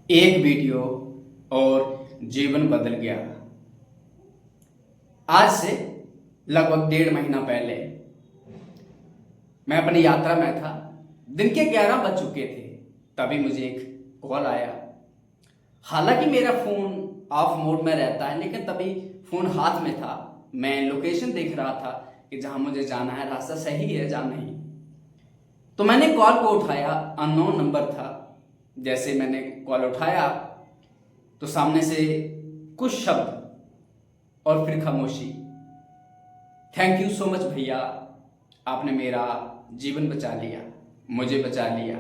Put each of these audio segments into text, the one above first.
एक वीडियो और जीवन बदल गया। आज से लगभग 1.5 महीना पहले मैं अपनी यात्रा में था। दिन के 11 बज चुके थे, तभी मुझे एक कॉल आया। हालांकि मेरा फोन ऑफ मोड में रहता है, लेकिन तभी फोन हाथ में था। मैं लोकेशन देख रहा था कि जहां मुझे जाना है रास्ता सही है या नहीं। तो मैंने कॉल को उठाया। अननोन नंबर था। जैसे मैंने कॉल उठाया तो सामने से कुछ शब्द और फिर खामोशी। थैंक यू सो मच भैया, आपने मेरा जीवन बचा लिया, मुझे बचा लिया।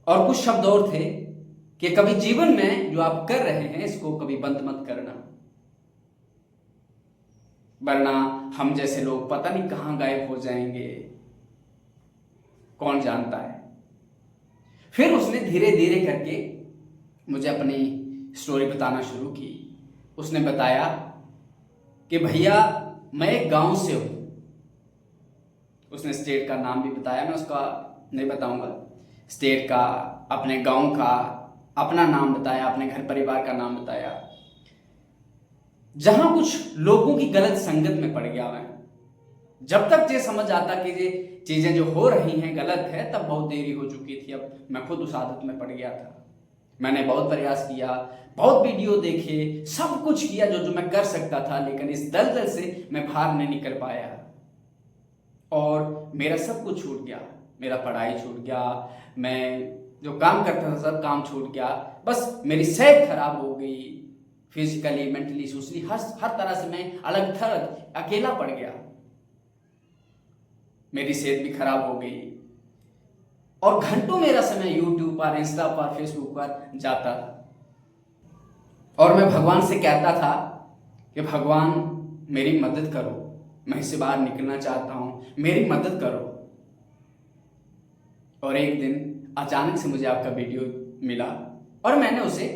और कुछ शब्द और थे कि कभी जीवन में जो आप कर रहे हैं इसको कभी बंद मत करना, वरना हम जैसे लोग पता नहीं कहां गायब हो जाएंगे, कौन जानता है। फिर उसने धीरे धीरे करके मुझे अपनी स्टोरी बताना शुरू की। उसने बताया कि भैया मैं एक गांव से हूं। उसने स्टेट का नाम भी बताया, मैं उसका नहीं बताऊंगा। स्टेट का, अपने गांव का, अपना नाम बताया, अपने घर परिवार का नाम बताया। जहां कुछ लोगों की गलत संगत में पड़ गया मैं। जब तक ये समझ आता कि ये चीजें जो हो रही हैं गलत है, तब बहुत देरी हो चुकी थी। अब मैं खुद उस आदत में पड़ गया था। मैंने बहुत प्रयास किया, बहुत वीडियो देखे, सब कुछ किया जो जो मैं कर सकता था, लेकिन इस दलदल से मैं बाहर नहीं निकल पाया। और मेरा सब कुछ छूट गया। मेरा पढ़ाई छूट गया, मैं जो काम करता था सब काम छूट गया। बस मेरी सेहत खराब हो गई, फिजिकली, मेंटली, सोशली, हर तरह से मैं अलग थलग अकेला पड़ गया। मेरी सेहत भी खराब हो गई और घंटों मेरा समय यूट्यूब पर, इंस्टा पर, फेसबुक पर जाता था। और मैं भगवान से कहता था कि भगवान मेरी मदद करो, मैं इससे बाहर निकलना चाहता हूं, मेरी मदद करो। और एक दिन अचानक से मुझे आपका वीडियो मिला और मैंने उसे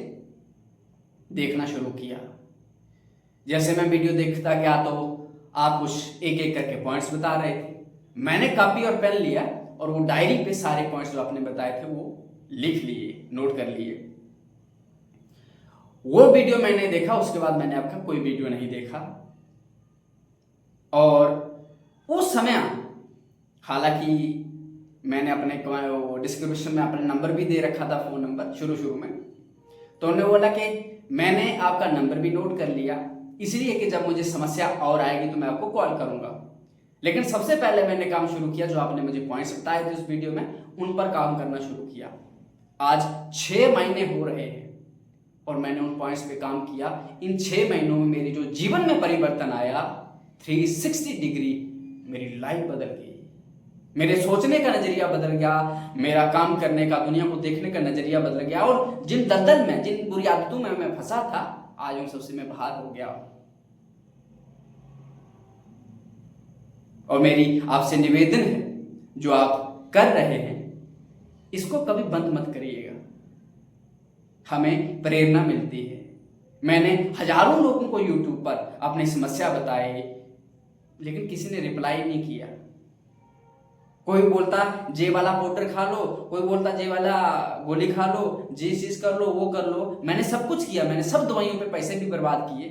देखना शुरू किया। जैसे मैं वीडियो देखता गया तो आप कुछ एक एक करके पॉइंट्स बता रहे थे। मैंने कॉपी और पेन लिया और वो डायरी पे सारे पॉइंट्स जो आपने बताए थे वो लिख लिए, नोट कर लिए। वो वीडियो मैंने देखा, उसके बाद मैंने आपका कोई वीडियो नहीं देखा। और उस समय हालांकि मैंने अपने डिस्क्रिप्शन में अपना नंबर भी दे रखा था, फोन नंबर, शुरू में। तो उन्होंने बोला कि मैंने आपका नंबर भी नोट कर लिया, इसलिए कि जब मुझे समस्या और आएगी तो मैं आपको कॉल करूंगा। लेकिन सबसे पहले मैंने काम शुरू किया, जो आपने मुझे पॉइंट्स बताए थे उस वीडियो में, उन पर काम करना शुरू किया। आज 6 महीने हो रहे हैं और मैंने उन पॉइंट्स पे काम किया। इन 6 महीनों में मेरे जो जीवन में परिवर्तन आया, 360 डिग्री मेरी लाइफ बदल गई। मेरे सोचने का नजरिया बदल गया, मेरा काम करने का, दुनिया को देखने का नजरिया बदल गया। और जिन दलदल में, जिन बुरी आदतों में मैं फंसा था, आज उन सबसे मैं बाहर हो गया। और मेरी आपसे निवेदन है, जो आप कर रहे हैं इसको कभी बंद मत करिएगा। हमें प्रेरणा मिलती है। मैंने हजारों लोगों को यूट्यूब पर अपनी समस्या बताई, लेकिन किसी ने रिप्लाई नहीं किया। कोई बोलता जे वाला पाउडर खा लो, कोई बोलता जे वाला गोली खा लो, जे चीज कर लो, वो कर लो। मैंने सब कुछ किया, मैंने सब दवाइयों पे पैसे भी बर्बाद किए,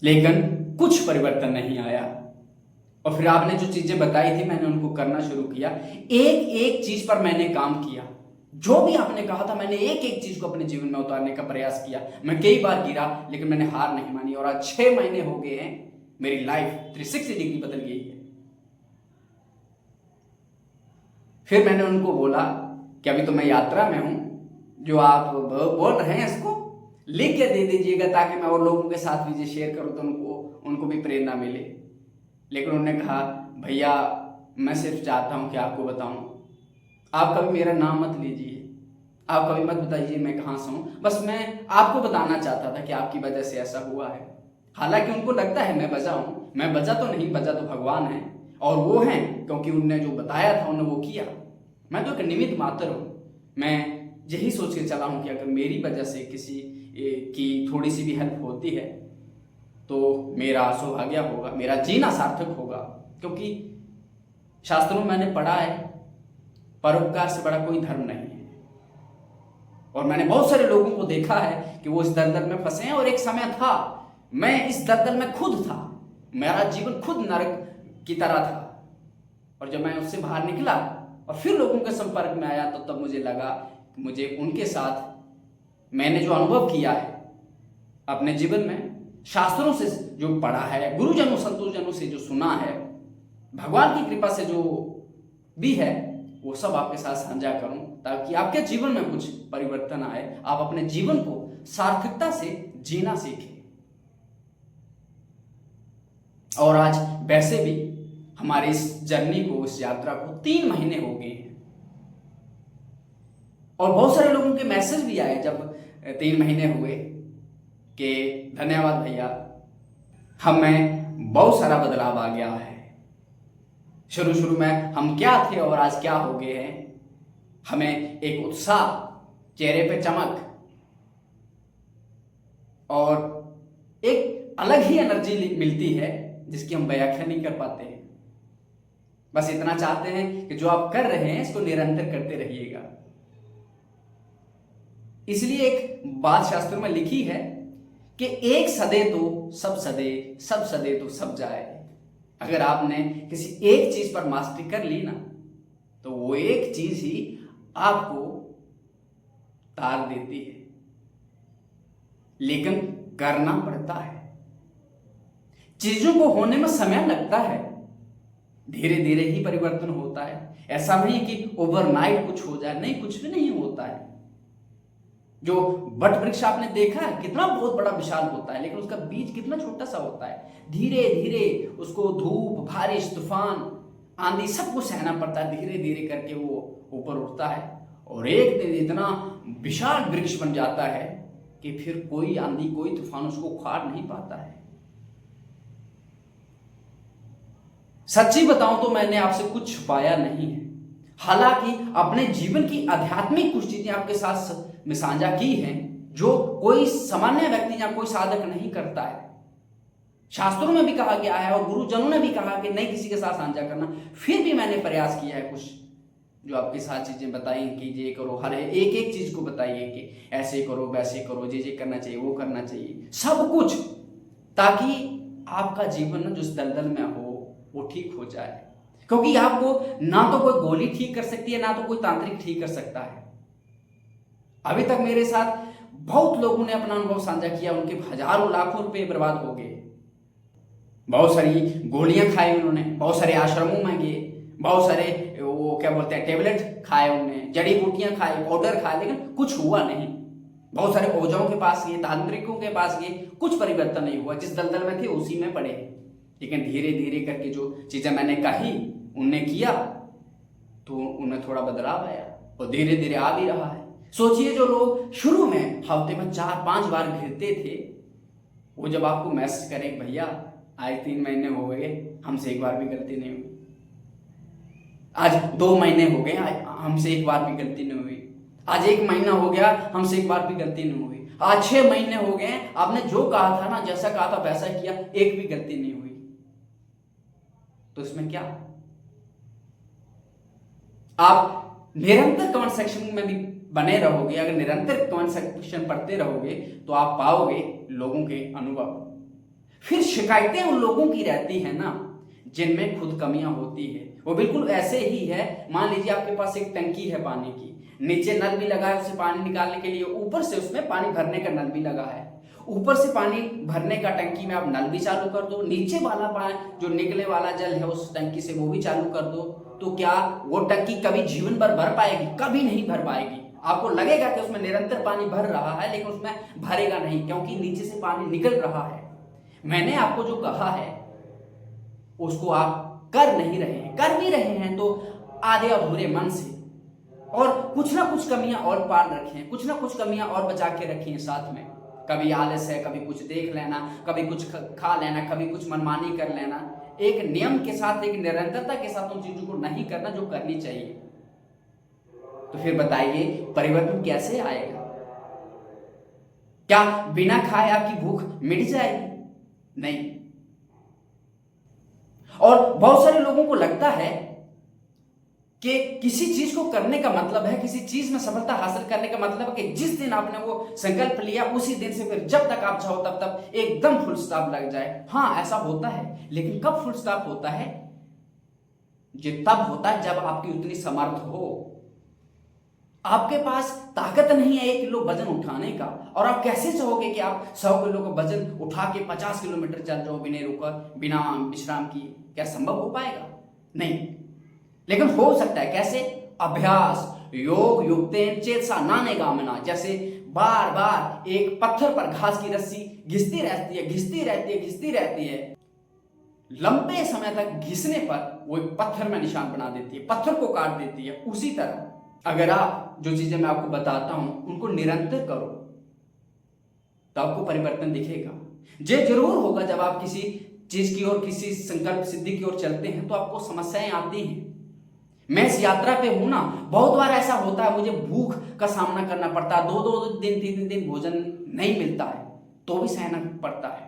लेकिन कुछ परिवर्तन नहीं आया। और फिर आपने जो चीजें बताई थी, मैंने उनको करना शुरू किया। एक एक चीज पर मैंने काम किया। जो भी आपने कहा था, मैंने एक एक चीज को अपने जीवन में उतारने का प्रयास किया। मैं कई बार गिरा, लेकिन मैंने हार नहीं मानी। और आज 6 महीने हो गए हैं, मेरी लाइफ 360 डिग्री बदल गई है। फिर मैंने उनको बोला कि अभी तो मैं यात्रा में हूं, जो आप बोल रहे हैं इसको लिख के दे दीजिएगा, ताकि मैं और लोगों के साथ भी शेयर करूं तो उनको भी प्रेरणा मिले। लेकिन उन्होंने कहा भैया मैं सिर्फ चाहता हूं कि आपको बताऊं, आप कभी मेरा नाम मत लीजिए, आप कभी मत बताइए मैं कहां से हूं। बस मैं आपको बताना चाहता था कि आपकी वजह से ऐसा हुआ है। हालांकि उनको लगता है मैं बचा हूं, मैं बचा तो नहीं, बचा तो भगवान है। और वो हैं क्योंकि उनने जो बताया था उन्होंने वो किया। मैं तो एक निमित्त मात्र हूं। मैं यही सोच के चला हूं कि अगर मेरी वजह से किसी की थोड़ी सी भी हेल्प होती है तो मेरा सौभाग्य होगा, मेरा जीना सार्थक होगा। क्योंकि शास्त्रों में मैंने पढ़ा है, परोपकार से बड़ा कोई धर्म नहीं है। और मैंने बहुत सारे लोगों को देखा है कि वो इस दलदल में फंसे हैं, और एक समय था मैं इस दलदल में खुद था, मेरा जीवन खुद नरक की तरह था। और जब मैं उससे बाहर निकला और फिर लोगों के संपर्क में आया, तो तब मुझे लगा कि मुझे उनके साथ मैंने जो अनुभव किया है अपने जीवन में, शास्त्रों से जो पढ़ा है, गुरुजनों संतोषजनों से जो सुना है, भगवान की कृपा से जो भी है, वो सब आपके साथ साझा करूं, ताकि आपके जीवन में कुछ परिवर्तन आए, आप अपने जीवन को सार्थकता से जीना सीखें। और आज वैसे भी हमारी इस जर्नी को, इस यात्रा को 3 महीने हो गए हैं, और बहुत सारे लोगों के मैसेज भी आए जब 3 महीने हुए कि धन्यवाद भैया, हम में बहुत सारा बदलाव आ गया है। शुरू में हम क्या थे और आज क्या हो गए हैं। हमें एक उत्साह, चेहरे पे चमक और एक अलग ही एनर्जी मिलती है जिसकी हम व्याख्या नहीं कर पाते हैं। बस इतना चाहते हैं कि जो आप कर रहे हैं इसको निरंतर करते रहिएगा। इसलिए एक बात शास्त्रों में लिखी है कि एक सदे तो सब सदे, सब सदे तो सब जाए। अगर आपने किसी एक चीज पर मास्टरी कर ली ना, तो वो एक चीज ही आपको तार देती है, लेकिन करना पड़ता है। चीजों को होने में समय लगता है, धीरे धीरे ही परिवर्तन होता है। ऐसा नहीं कि ओवरनाइट कुछ हो जाए, नहीं, कुछ भी नहीं होता है। जो वट वृक्ष आपने देखा है कितना बहुत बड़ा विशाल होता है, लेकिन उसका बीज कितना छोटा सा होता है। धीरे धीरे उसको धूप, बारिश, तूफान, आंधी सब कुछ सहना पड़ता है, धीरे धीरे करके वो ऊपर उठता है और एक दिन इतना विशाल वृक्ष बन जाता है कि फिर कोई आंधी, कोई तूफान उसको उखाड़ नहीं पाता है। सच्ची बताऊं तो मैंने आपसे कुछ छुपाया नहीं है। हालांकि अपने जीवन की आध्यात्मिक कुछ चीजें आपके साथ में साझा की हैं, जो कोई सामान्य व्यक्ति या कोई साधक नहीं करता है। शास्त्रों में भी कहा गया है और गुरुजनों ने भी कहा कि नहीं किसी के साथ साझा करना। फिर भी मैंने प्रयास किया है कुछ जो आपके साथ चीजें बताई कि ये करो, हर एक एक चीज को बताइए कि ऐसे करो, वैसे करो, ये करना चाहिए, वो करना चाहिए, सब कुछ, ताकि आपका जीवन जो इस दलदल में हो वो ठीक हो जाए। क्योंकि आपको ना तो कोई गोली ठीक कर सकती है, ना तो कोई तांत्रिक ठीक कर सकता है। अभी तक मेरे साथ बहुत लोगों ने अपना अनुभव साझा किया, उनके हजारों लाखों रुपए बर्बाद हो गए। बहुत सारी गोलियां खाई उन्होंने, बहुत सारे आश्रमों में गए, बहुत सारे वो क्या बोलते हैं टेबलेट खाए, उन्होंने जड़ी बूटियां खाई, पाउडर खाए, लेकिन कुछ हुआ नहीं। बहुत सारे ओझों के पास गए, तांत्रिकों के पास गए, कुछ परिवर्तन नहीं हुआ। जिस दलदल में थे उसी में पड़े। लेकिन धीरे धीरे करके जो चीजें मैंने कही उनने किया तो उनमें थोड़ा बदलाव आया और धीरे धीरे आ भी रहा है। सोचिए, जो लोग शुरू में हफ्ते में 4-5 बार घिरते थे, वो जब आपको मैसेज करें भैया आज 3 महीने हो गए, हमसे एक बार भी गलती नहीं हुई, आज 2 महीने हो गए, हमसे एक बार भी गलती नहीं हुई, आज 1 महीना हो गया, हमसे एक बार भी गलती नहीं हुई, आज 6 महीने हो गए, आपने जो कहा था ना, जैसा कहा था वैसा किया, एक भी गलती नहीं हुई, तो इसमें क्या? आप निरंतर कमेंट सेक्शन में भी बने रहोगे। अगर निरंतर कमेंट सेक्शन पढ़ते रहोगे तो आप पाओगे लोगों के अनुभव। फिर शिकायतें उन लोगों की रहती है ना जिनमें खुद कमियां होती है। वो बिल्कुल ऐसे ही है, मान लीजिए आपके पास एक टंकी है पानी की, नीचे नल भी लगा है उसे पानी निकालने के लिए, ऊपर से उसमें पानी भरने का नल भी लगा है। ऊपर से पानी भरने का टंकी में आप नल भी चालू कर दो, नीचे वाला पानी जो निकलने वाला जल है उस टंकी से वो भी चालू कर दो, तो क्या वो टंकी कभी जीवन भर भर पाएगी? कभी नहीं भर पाएगी। आपको लगेगा कि उसमें निरंतर पानी भर रहा है, लेकिन उसमें भरेगा नहीं, क्योंकि नीचे से पानी निकल रहा है। मैंने आपको जो कहा है उसको आप कर नहीं रहे हैं, कर भी रहे हैं तो आधे अधूरे मन से, और कुछ ना कुछ कमियां और पार रखें, कुछ ना कुछ कमियां और बचा के रखें साथ में। कभी आलस है, कभी कुछ देख लेना, कभी कुछ खा लेना, कभी कुछ मनमानी कर लेना। एक नियम के साथ, एक निरंतरता के साथ उन चीजों को नहीं करना जो करनी चाहिए। तो फिर बताइए परिवर्तन कैसे आएगा? क्या बिना खाए आपकी भूख मिट जाएगी? नहीं। और बहुत सारे लोगों को लगता है कि किसी चीज को करने का मतलब है, किसी चीज में सफलता हासिल करने का मतलब है कि जिस दिन आपने वो संकल्प लिया उसी दिन से फिर जब तक आप चाहो तब तक एकदम फुल स्टॉप लग जाए। हाँ, ऐसा होता है, लेकिन कब फुल स्टॉप होता है? ये तब होता है जब आपकी उतनी समर्थ हो। आपके पास ताकत नहीं है 1 किलो वजन उठाने का, और आप कैसे चाहोगे कि आप 100 किलो का वजन उठा के 50 किलोमीटर चल जाओ बिना रुका, बिना विश्राम किए? क्या संभव हो पाएगा? नहीं। लेकिन हो सकता है कैसे? अभ्यास, योग युक्तेन चेतसा नानेगामिना, जैसे बार बार एक पत्थर पर घास की रस्सी घिसती रहती है, घिसती रहती है, घिसती रहती है, लंबे समय तक घिसने पर वो एक पत्थर में निशान बना देती है, पत्थर को काट देती है। उसी तरह अगर आप जो चीजें मैं आपको बताता हूं उनको निरंतर करो तो आपको परिवर्तन दिखेगा। ये जरूर होगा जब आप किसी चीज की ओर, किसी संकल्प सिद्धि की ओर चलते हैं तो आपको समस्याएं आती हैं। मैं इस यात्रा पे हूं ना, बहुत बार ऐसा होता है मुझे भूख का सामना करना पड़ता है, 2-2 दिन 3 दिन भोजन नहीं मिलता है तो भी सहना पड़ता है।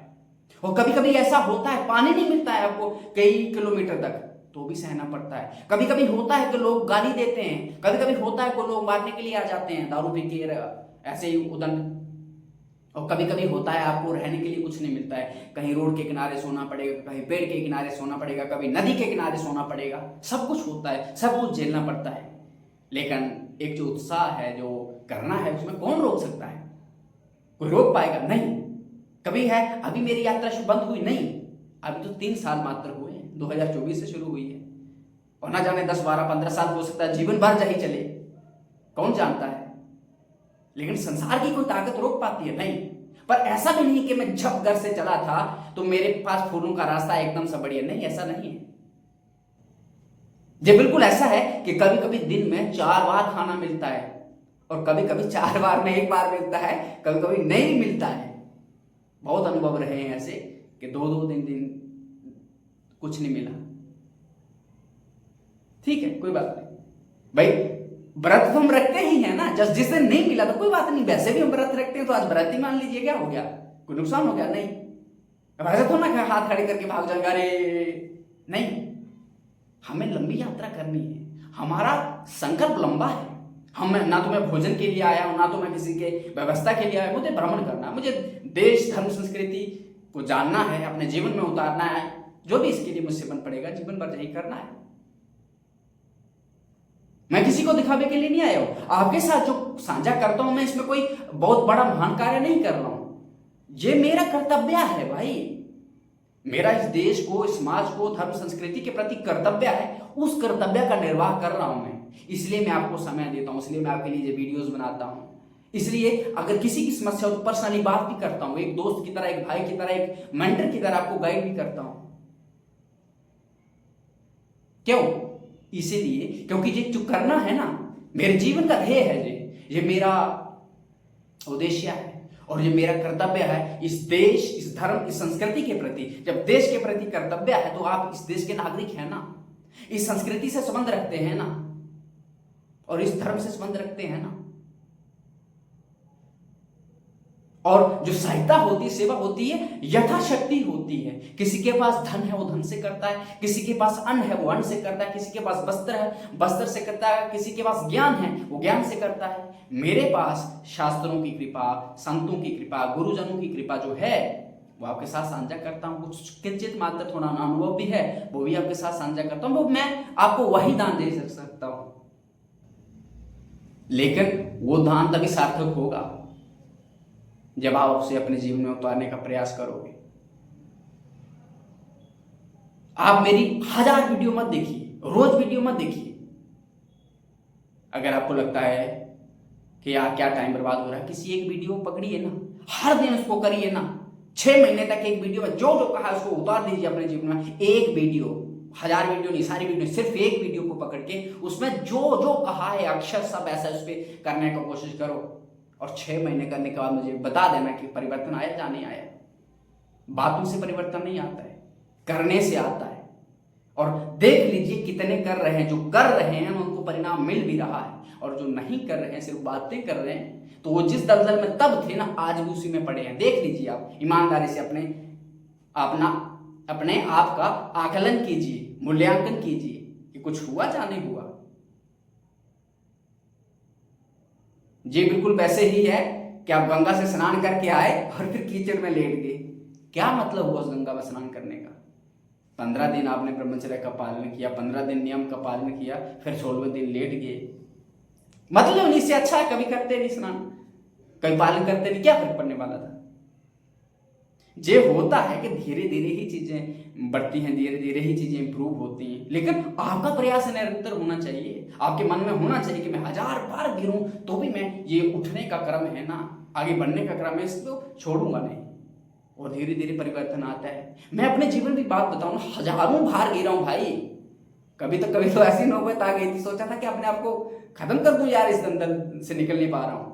और कभी कभी ऐसा होता है पानी नहीं मिलता है आपको कई किलोमीटर तक तो भी सहना पड़ता है। कभी कभी होता है कि लोग गाली देते हैं, कभी कभी होता है कि लोग मारने के लिए आ जाते हैं, दारू पी के ऐसे ही उदंड। और कभी कभी होता है आपको रहने के लिए कुछ नहीं मिलता है, कहीं रोड के किनारे सोना पड़ेगा, कहीं पेड़ के किनारे सोना पड़ेगा, कभी नदी के किनारे सोना पड़ेगा। सब कुछ होता है, सब कुछ झेलना पड़ता है। लेकिन एक जो उत्साह है, जो करना है, उसमें कौन रोक सकता है? कोई रोक पाएगा? नहीं। कभी है अभी मेरी यात्रा शुभ बंद हुई? नहीं, अभी तो 3 साल मात्र हुए हैं, 2024 से शुरू हुई है, और ना जाने 10, 12, 15 साल हो सकता है, जीवन भर जाही चले, कौन जानता है। लेकिन संसार की कोई ताकत रोक पाती है? नहीं। पर ऐसा भी नहीं कि मैं जब घर से चला था तो मेरे पास फूलों का रास्ता एकदम से बढ़िया, नहीं, ऐसा नहीं है। ये बिल्कुल ऐसा है कि कभी कभी दिन में 4 बार खाना मिलता है, और कभी कभी 4 बार में 1 बार मिलता है, कभी कभी नहीं मिलता है। बहुत अनुभव रहे हैं ऐसे कि 2-2 दिन कुछ नहीं मिला। ठीक है, कोई बात नहीं भाई, व्रत तो हम रखते ही है ना। जिस दिन नहीं मिला तो कोई बात नहीं, वैसे भी हम व्रत रखते हैं तो आज व्रत ही मान लीजिए, क्या हो गया? कोई नुकसान हो गया? नहीं। अब ऐसा तो ना हाथ खड़े करके भाग जाएगा, अरे नहीं। हमें लंबी यात्रा करनी है, हमारा संकल्प लंबा है। हम ना तो मैं भोजन के लिए आया हूं, ना तो मैं किसी के व्यवस्था के लिए आया, मुझे भ्रमण करना है, मुझे देश धर्म संस्कृति को जानना है, अपने जीवन में उतारना है। जो भी इसके लिए मुझसे बन पड़ेगा, जीवन भर यही करना है। मैं किसी को दिखावे के लिए नहीं आया हूं। आपके साथ जो साझा करता हूं मैं, इसमें कोई बहुत बड़ा महान कार्य नहीं कर रहा हूं। ये मेरा कर्तव्य है भाई, मेरा इस देश को, इस समाज को, धर्म संस्कृति के प्रति कर्तव्य है। उस कर्तव्य का निर्वाह कर रहा हूं मैं, इसलिए मैं आपको समय देता हूं, इसलिए मैं आपके लिए ये वीडियोस बनाता हूं। इसलिए अगर किसी की समस्या हो तो पर्सनली बात भी करता हूं, एक दोस्त की तरह, एक भाई की तरह, एक मेंटर की तरह आपको गाइड भी करता हूं। क्यों? इसीलिए क्योंकि ये जो करना है ना, मेरे जीवन का ध्येय है, ये मेरा उद्देश्य है और ये मेरा कर्तव्य है इस देश, इस धर्म, इस संस्कृति के प्रति। जब देश के प्रति कर्तव्य है तो आप इस देश के नागरिक हैं ना, इस संस्कृति से संबंध रखते हैं ना, और इस धर्म से संबंध रखते हैं ना। और जो सहायता होती है, सेवा होती है, यथाशक्ति होती है। किसी के पास धन है वो धन से करता है, किसी के पास अन्न है वो अन्न से करता है, किसी के पास वस्त्र है वस्त्र से करता है, किसी के पास ज्ञान है वो ज्ञान से करता है। मेरे पास शास्त्रों की कृपा, संतों की कृपा, गुरुजनों की कृपा जो है वो आपके साथ साझा करता हूँ। कुछ किंचित मात्र थोड़ा अनुभव भी है, वो भी आपके साथ साझा करता हूँ। वो मैं आपको वही दान दे सकता हूँ, लेकिन वो दान तभी सार्थक होगा जब आप उसे अपने जीवन में उतारने का प्रयास करोगे। आप मेरी 1000 वीडियो मत देखिए, रोज वीडियो मत देखिए। अगर आपको लगता है कि यार क्या टाइम बर्बाद हो रहा है, किसी एक वीडियो पकड़िए ना, हर दिन उसको करिए ना, 6 महीने तक एक वीडियो में जो जो कहा है उसको उतार दीजिए अपने जीवन में। एक वीडियो, 1000 वीडियो नहीं, सारी वीडियो, सिर्फ एक वीडियो को पकड़ के उसमें जो जो कहा है अक्षर सब ऐसा उस पर करने का कोशिश करो, और 6 महीने करने के बाद मुझे बता देना कि परिवर्तन आया या नहीं आया। बातों से परिवर्तन नहीं आता है, करने से आता है। और देख लीजिए कितने कर रहे हैं, जो कर रहे हैं उनको परिणाम मिल भी रहा है, और जो नहीं कर रहे हैं, सिर्फ बातें कर रहे हैं, तो वो जिस दलदल में तब थे ना, आज भी उसी में पड़े हैं। देख लीजिए आप, ईमानदारी से अपने आप का आकलन कीजिए, मूल्यांकन कीजिए कि कुछ हुआ या नहीं हुआ। जी बिल्कुल वैसे ही है कि आप गंगा से स्नान करके आए और फिर कीचड़ में लेट गए। क्या मतलब हुआ उस गंगा में स्नान करने का? 15 दिन आपने ब्रह्मचर्य का पालन किया, 15 दिन नियम का पालन किया, फिर 16वें दिन लेट गए। मतलब नहीं से अच्छा है कभी करते नहीं स्नान, कभी पालन करते नहीं, क्या फर्क पड़ने वाला था? ये होता है कि धीरे धीरे ही चीजें बढ़ती हैं, धीरे धीरे ही चीजें इंप्रूव होती हैं, लेकिन आपका प्रयास निरंतर होना चाहिए। आपके मन में होना चाहिए कि मैं 1000 बार गिरूं तो भी मैं ये उठने का क्रम है ना, आगे बढ़ने का क्रम है, इसको छोड़ूंगा नहीं। और धीरे धीरे परिवर्तन आता है। मैं अपने जीवन की बात बताऊं ना, हजारों बार गिरा हूं भाई। कभी तो ऐसी नौबत आ गई थी, सोचा था कि अपने आप को खत्म कर दूं यार, इस दलदल से निकल नहीं पा रहा हूं,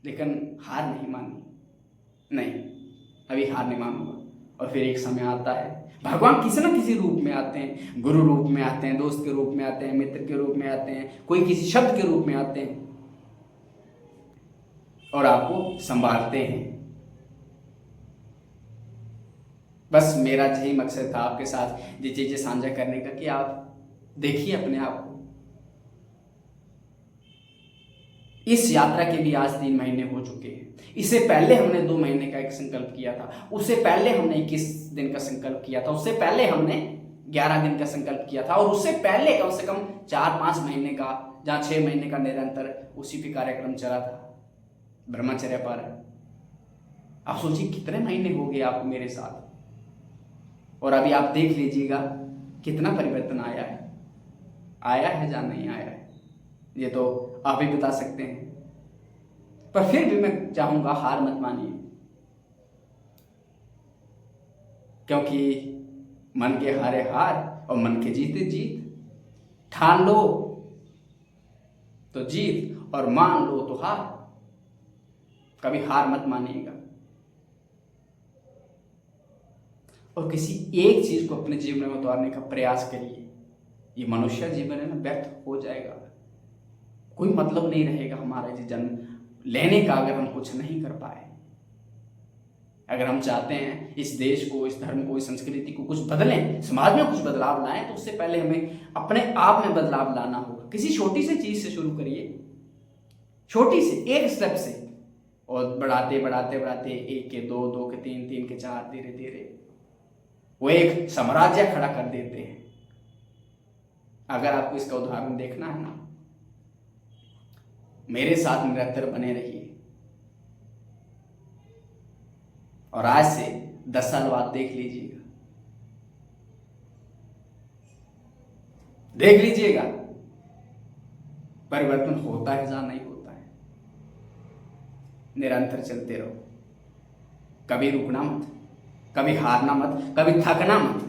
लेकिन हार नहीं मानी। नहीं, अभी हार नहीं मानूंगा। और फिर एक समय आता है, भगवान किसी न किसी रूप में आते हैं, गुरु रूप में आते हैं, दोस्त के रूप में आते हैं, मित्र के रूप में आते हैं, कोई किसी शब्द के रूप में आते हैं और आपको संभालते हैं। बस मेरा यही मकसद था आपके साथ ये चीजें साझा करने का कि आप देखिए अपने आप को। इस यात्रा के भी आज 3 महीने हो चुके हैं। इससे पहले हमने 2 महीने का एक संकल्प किया था, उससे पहले हमने 21 दिन का संकल्प किया था, उससे पहले हमने 11 दिन का संकल्प किया था, और उससे पहले कम से कम 4-5 महीने का, जहां 6 महीने का निरंतर उसी पे कार्यक्रम चला था, ब्रह्मचर्य पर। आप सोचिए कितने महीने हो गए आपको मेरे साथ, और अभी आप देख लीजिएगा कितना परिवर्तन आया है या नहीं आया है, ये तो आप ही बता सकते हैं। पर फिर भी मैं चाहूंगा हार मत मानिए, क्योंकि मन के हारे हार और मन के जीते जीत। ठान लो तो जीत और मान लो तो हार। कभी हार मत मानिएगा और किसी एक चीज को अपने जीवन में उतारने का प्रयास करिए। ये मनुष्य जीवन है ना, व्यर्थ हो जाएगा, कोई मतलब नहीं रहेगा हमारा ये जन्म लेने का अगर हम कुछ नहीं कर पाए। अगर हम चाहते हैं इस देश को, इस धर्म को, इस संस्कृति को कुछ बदलें, समाज में कुछ बदलाव लाएं, तो उससे पहले हमें अपने आप में बदलाव लाना होगा। किसी छोटी सी चीज से शुरू करिए, छोटी से एक स्टेप से, और बढ़ाते बढ़ाते बढ़ाते 1 के 2, 2 के 3, 3 के 4, धीरे धीरे वो एक साम्राज्य खड़ा कर देते हैं। अगर आपको इसका उदाहरण देखना है ना, मेरे साथ निरंतर बने रहिए, और आज से 10 साल बाद देख लीजिएगा परिवर्तन होता है या नहीं होता है। निरंतर चलते रहो, कभी रुकना मत, कभी हारना मत, कभी थकना मत।